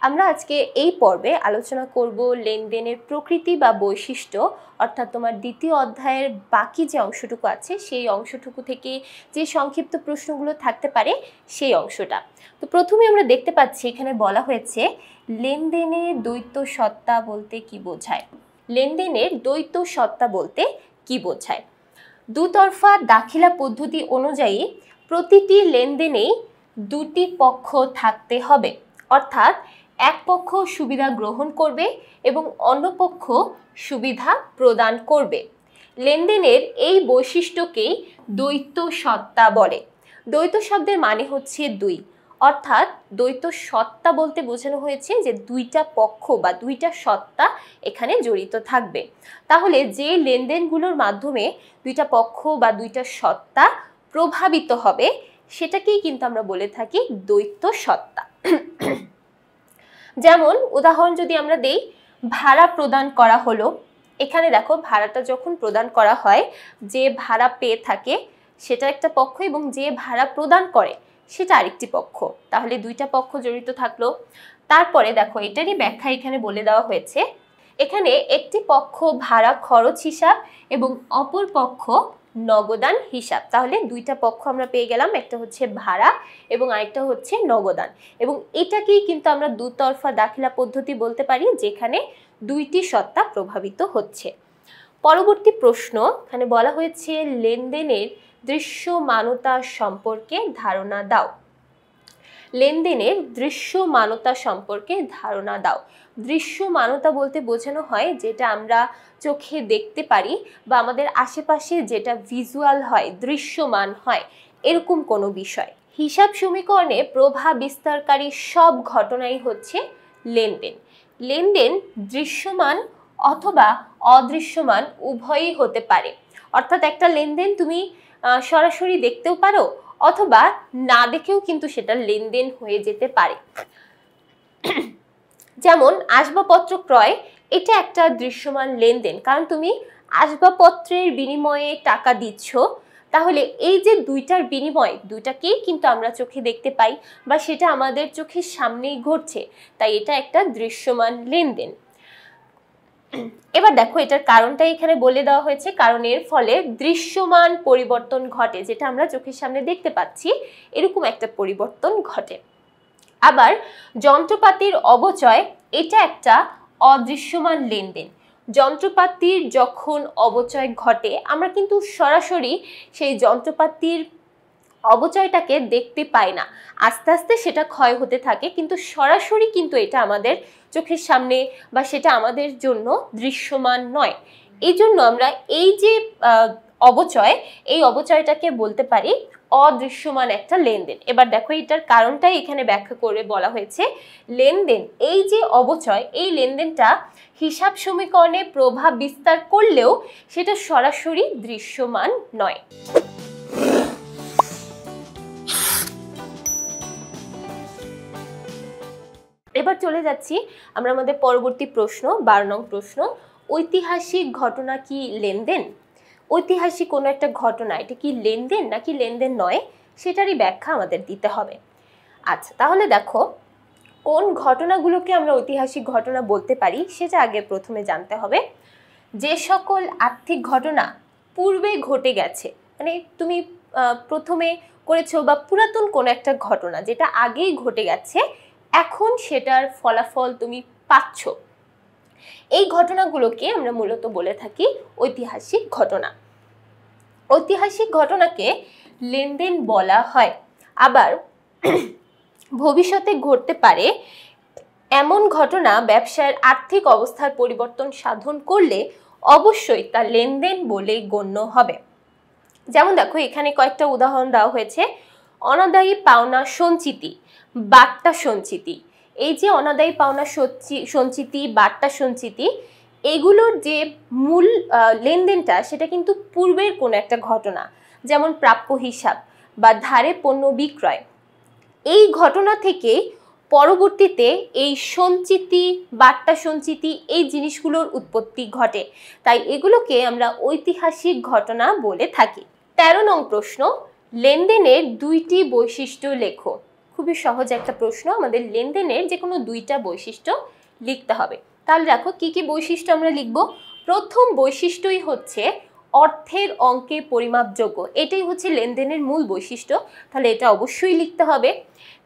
আমরা আজকে এই পর্বে আলোচনা করব লেনদেনের প্রকৃতি বা বৈশিষ্ট্য, অর্থাৎ তোমার দ্বিতীয় অধ্যায়ের বাকি যে অংশটুকু আছে সেই অংশটুকু থেকে যে সংক্ষিপ্ত প্রশ্নগুলো থাকতে পারে সেই অংশটা। তো প্রথমে আমরা দেখতে পাচ্ছি এখানে বলা হয়েছে লেনদেনে দ্বৈত সত্তা বলতে কি বোঝায়। লেনদেনের দ্বৈত সত্তা বলতে কি বোঝায়? দুতরফা দাখিলা পদ্ধতি অনুযায়ী প্রতিটি লেনদেনেই দুটি পক্ষ থাকতে হবে, অর্থাৎ এক পক্ষ সুবিধা গ্রহণ করবে এবং অন্য পক্ষ সুবিধা প্রদান করবে। লেনদেনের এই বৈশিষ্ট্যকেই দ্বৈত সত্তা বলে। দ্বৈত শব্দের মানে হচ্ছে দুই, অর্থাৎ দ্বৈত সত্তা বলতে বোঝানো হয়েছে যে দুইটা পক্ষ বা দুইটা সত্তা এখানে জড়িত থাকবে। তাহলে যে লেনদেনগুলোর মাধ্যমে দুইটা পক্ষ বা দুইটা সত্তা প্রভাবিত হবে সেটাকেই কিন্তু আমরা বলে থাকি দ্বৈত সত্তা। যেমন উদাহরণ যদি আমরা দেই, ভাড়া প্রদান করা হলো। এখানে দেখো ভাড়াটা যখন প্রদান করা হয়, যে ভাড়া পেয়ে থাকে সেটা একটা পক্ষ এবং যে ভাড়া প্রদান করে সেটা আরেকটি পক্ষ, তাহলে দুইটা পক্ষ জড়িত থাকলো। তারপরে দেখো এটারই ব্যাখ্যা এখানে বলে দেওয়া হয়েছে। এখানে একটি পক্ষ ভাড়া খরচ হিসাব এবং অপর পক্ষ নগদান হিসাব। তাহলে দুইটা পক্ষ আমরা পেয়ে গেলাম, একটা হচ্ছে ভাড়া এবং আরেকটা হচ্ছে নগদান, এবং এটাকেই কিন্তু আমরা দুতরফা দাখিলা পদ্ধতি বলতে পারি, যেখানে দুইটি সত্তা প্রভাবিত হচ্ছে। পরবর্তী প্রশ্ন এখানে বলা হয়েছে লেনদেনের দৃশ্যমানতা সম্পর্কে ধারণা দাও। লেনদেনের দৃশ্যমানতা সম্পর্কে ধারণা দাও। দৃশ্যমানতা বলতে বোঝানো হয় যেটা আমরা চোখে দেখতে পারি বা আমাদের আশেপাশে যেটা ভিজুয়াল হয়, দৃশ্যমান হয়, এরকম কোনো বিষয়। হিসাব সমীকরণে প্রভাব বিস্তারকারী সব ঘটনাই হচ্ছে লেনদেন। লেনদেন দৃশ্যমান অথবা অদৃশ্যমান উভয়ই হতে পারে, অর্থাৎ একটা লেনদেন তুমি সরাসরি দেখতেও পারো অথবা না দেখেও কিন্তু সেটা লেনদেন হয়ে যেতে পারে। যেমন আসবাবপত্র ক্রয়, এটা একটা দৃশ্যমান লেনদেন, কারণ তুমি আসবাবপত্রের বিনিময়ে টাকা দিচ্ছ। তাহলে এই যে দুইটার বিনিময়, দুইটাকেই কিন্তু আমরা চোখে দেখতে পাই বা সেটা আমাদের চোখের সামনেই ঘটছে, তাই এটা একটা দৃশ্যমান লেনদেন। এবার দেখো এটার কারণটা এখানে বলে দেওয়া হয়েছে, কারণ এর ফলে দৃশ্যমান পরিবর্তন ঘটে, যেটা আমরা চোখের সামনে দেখতে পাচ্ছি এরকম একটা পরিবর্তন ঘটে। আবার যন্ত্রপাতির অবচয়, এটা একটা অদৃশ্যমান লেনদেন। যন্ত্রপাতির যখন অবচয় ঘটে আমরা কিন্তু সরাসরি সেই যন্ত্রপাতির অবচয়টাকে দেখতে পাই না, আস্তে আস্তে সেটা ক্ষয় হতে থাকে, কিন্তু সরাসরি কিন্তু এটা আমাদের চোখের সামনে বা সেটা আমাদের জন্য দৃশ্যমান নয়। এই জন্য আমরা এই যে অবচয়, এই অবচয়টাকে বলতে পারি অদৃশ্যমান একটা লেনদেন। এবার দেখো এটার কারণটাই এখানে ব্যাখ্যা করে বলা হয়েছে, লেনদেন এই যে অবচয়, এই লেনদেনটা হিসাব সমীকরণে প্রভাব বিস্তার করলেও সেটা সরাসরি দৃশ্যমান নয়। এবার চলে যাচ্ছি আমরা আমাদের পরবর্তী প্রশ্ন, 12 নং প্রশ্ন। ঐতিহাসিক ঘটনা কি লেনদেন? ঐতিহাসিক কোনো একটা ঘটনা, এটা কি লেনদেন নাকি লেনদেন নয়, সেটারই ব্যাখ্যা আমাদের দিতে হবে। আচ্ছা, তাহলে দেখো কোন ঘটনাগুলোকে আমরা ঐতিহাসিক ঘটনা বলতে পারি সেটা আগে প্রথমে জানতে হবে। যে সকল আর্থিক ঘটনা পূর্বে ঘটে গেছে, মানে তুমি প্রথমে করেছো বা পুরাতন কোনো একটা ঘটনা যেটা আগেই ঘটে গেছে, এখন সেটার ফলাফল তুমি পাচ্ছ, এই ঘটনাগুলোকে আমরা মূলত বলে থাকি ঐতিহাসিক ঘটনা। ঐতিহাসিক ঘটনাকে লেনদেন বলা হয়। আবার ভবিষ্যতে ঘটতে পারে এমন ঘটনা ব্যবসায়ের আর্থিক অবস্থার পরিবর্তন সাধন করলে অবশ্যই তা লেনদেন বলে গণ্য হবে। যেমন দেখো এখানে কয়েকটা উদাহরণ দেওয়া হয়েছে। অনাদায়ী পাওনা সঞ্চিতি, বাট্টা সঞ্চিতি। এই যে অনাদায়ী পাওনা সঞ্চিতি, বাট্টা সঞ্চিতি, এগুলোর যে মূল লেনদেনটা সেটা কিন্তু পূর্বের কোনো একটা ঘটনা, যেমন প্রাপ্য হিসাব বা ধারে পণ্য বিক্রয়। এই ঘটনা থেকে পরবর্তীতে এই সঞ্চিতি, বাট্টা সঞ্চিতি, এই জিনিসগুলোর উৎপত্তি ঘটে, তাই এগুলোকে আমরা ঐতিহাসিক ঘটনা বলে থাকি। 13 নং প্রশ্ন, লেনদেনের দুইটি বৈশিষ্ট্য লেখো। খুব খুবই সহজ একটা প্রশ্ন, আমাদের লেনদেনের যে কোনো দুইটা বৈশিষ্ট্য লিখতে হবে। তাহলে দেখো কি কি বৈশিষ্ট্য আমরা লিখব। প্রথম বৈশিষ্ট্যই হচ্ছে অর্থের অঙ্কে পরিমাপযোগ্য, এটাই হচ্ছে লেনদেনের মূল বৈশিষ্ট্য। তাহলে এটা অবশ্যই লিখতে হবে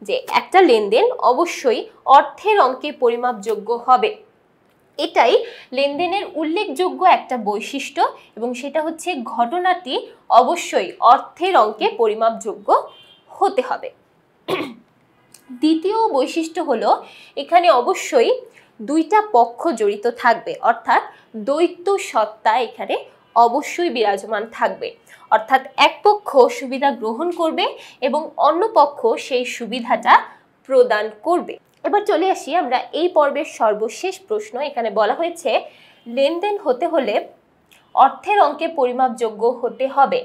যে একটা লেনদেন অবশ্যই অর্থের অঙ্কে পরিমাপযোগ্য হবে, এটাই লেনদেনের উল্লেখযোগ্য একটা বৈশিষ্ট্য, এবং সেটা হচ্ছে ঘটনাটি অবশ্যই অর্থের অঙ্কে পরিমাপযোগ্য হতে হবে। দ্বিতীয় বৈশিষ্ট্য হলো এখানে অবশ্যই দুইটা পক্ষ জড়িত থাকবে, অর্থাৎ দ্বৈত সত্তা এখানে অবশ্যই বিরাজমান থাকবে, অর্থাৎ এক পক্ষ সুবিধা গ্রহণ করবে এবং অন্য পক্ষ সেই সুবিধাটা প্রদান করবে। এবার চলে আসি আমরা এই পর্বের সর্বশেষ প্রশ্ন। এখানে বলা হয়েছে লেনদেন হতে হলে অর্থের অঙ্কে পরিমাপযোগ্য হতে হবে,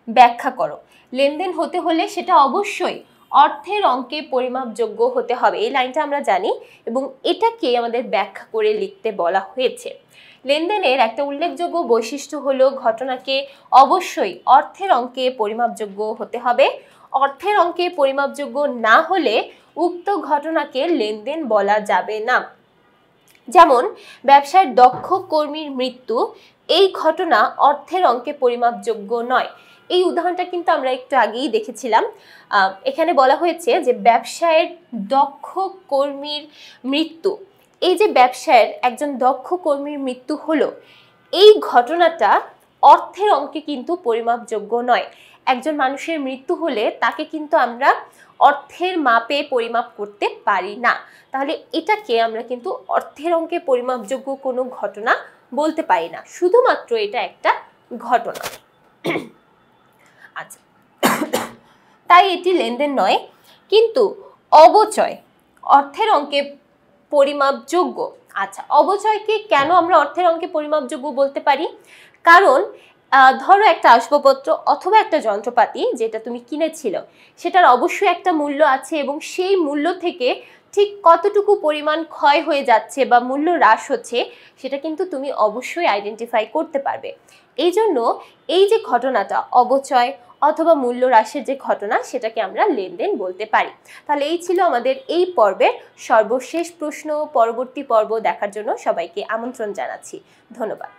ব্যাখ্যা করো। লেনদেন হতে হলে সেটা অবশ্যই অর্থের অঙ্কে পরিমাপযোগ্য হতে হবে, এই লাইনটা আমরা জানি এবং এটাকে আমাদের ব্যাখ্যা করে লিখতে বলা হয়েছে। লেনদেনের একটা উল্লেখযোগ্য বৈশিষ্ট্য হলো ঘটনাকে অবশ্যই অর্থের অঙ্কে পরিমাপযোগ্য হতে হবে। অর্থের অঙ্কে পরিমাপযোগ্য না হলে উক্ত ঘটনাকে লেনদেন বলা যাবে না। যেমন ব্যবসায় দক্ষ কর্মীর মৃত্যু, এই ঘটনা অর্থের অঙ্কে পরিমাপযোগ্য নয়। এই উদাহরণটা কিন্তু আমরা একটু আগেই দেখেছিলাম। এখানে বলা হয়েছে যে ব্যবসায়ের দক্ষ কর্মীর মৃত্যু, এই যে ব্যবসায়ের একজন দক্ষ কর্মীর মৃত্যু হলো, এই ঘটনাটা অর্থের অঙ্কে কিন্তু পরিমাপযোগ্য নয়। একজন মানুষের মৃত্যু হলে তাকে কিন্তু আমরা অর্থের মাপে পরিমাপ করতে পারি না, তাহলে এটাকে আমরা কিন্তু অর্থের অঙ্কে পরিমাপযোগ্য কোনো ঘটনা বলতে পারি না, শুধুমাত্র এটা একটা ঘটনা। আচ্ছা, তাই এটি লেনদেন নয়। কিন্তু অবচয় অর্থের অঙ্কে পরিমাপযোগ্য। আচ্ছা, অবচয়কে কেন আমরা অর্থের অঙ্কে পরিমাপযোগ্য বলতে পারি? কারণ ধরো একটা আসবাবপত্র অথবা একটা যন্ত্রপাতি যেটা তুমি কিনেছিল, সেটার অবশ্যই একটা মূল্য আছে এবং সেই মূল্য থেকে ঠিক কতটুকু পরিমাণ ক্ষয় হয়ে যাচ্ছে বা মূল্য হ্রাস হচ্ছে সেটা কিন্তু তুমি অবশ্যই আইডেন্টিফাই করতে পারবে। এই জন্য এই যে ঘটনাটা অবচয় অথবা মূল্য হ্রাসের যে ঘটনা, সেটাকে আমরা লেনদেন বলতে পারি। তাহলে এই ছিল আমাদের এই পর্বের সর্বশেষ প্রশ্ন। পরবর্তী পর্ব দেখার জন্য সবাইকে আমন্ত্রণ জানাচ্ছি। ধন্যবাদ।